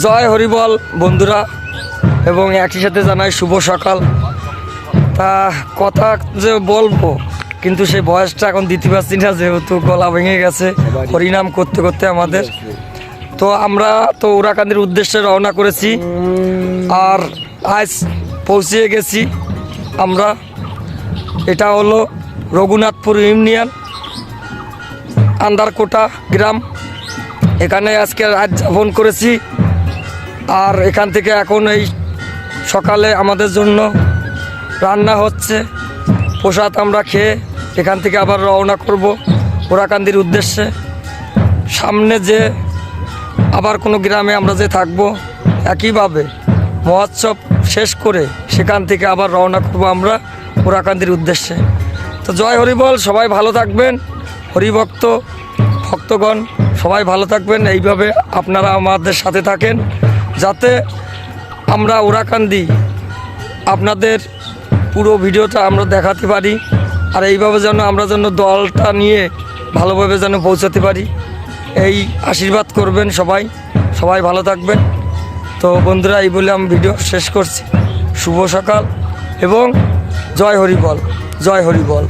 জয় হরিবল বন্ধুরা, এবং একই সাথে জানাই শুভ সকাল। তা কথা যে বলবো, কিন্তু সেই বয়সটা এখন দিতে পারছি না, যেহেতু গলা ভেঙে গেছে হরিনাম করতে করতে আমাদের। তো আমরা তো উরাকান্দির উদ্দেশ্যে রওনা করেছি, আর আজ পৌঁছে গেছি আমরা। এটা হলো রঘুনাথপুর ইউনিয়ন, আন্দারকোটা গ্রাম। এখানে আজকে রাত যাপন করেছি, আর এখান থেকে এখন এই সকালে আমাদের জন্য রান্না হচ্ছে, প্রসাদ আমরা খেয়ে এখান থেকে আবার রওনা করব ওরাকান্দির উদ্দেশ্যে। সামনে যে আবার কোনো গ্রামে আমরা যে থাকবো, একইভাবে মহোৎসব শেষ করে সেখান থেকে আবার রওনা করব আমরা ওরাকান্দির উদ্দেশ্যে। তো জয় হরিবল, সবাই ভালো থাকবেন, হরিভক্ত ভক্তগণ সবাই ভালো থাকবেন। এইভাবে আপনারা আমাদের সাথে থাকেন, যাতে আমরা ওরাকান্দি আপনাদের পুরো ভিডিওটা আমরা দেখাতে পারি, আর এইভাবে যেন আমরা দলটা নিয়ে ভালোভাবে যেন পৌঁছাতে পারি। এই আশীর্বাদ করবেন সবাই, সবাই ভালো থাকবেন। তো বন্ধুরা, এই বলে আমি ভিডিও শেষ করছি। শুভ সকাল এবং জয় হরিবল, জয় হরিবল।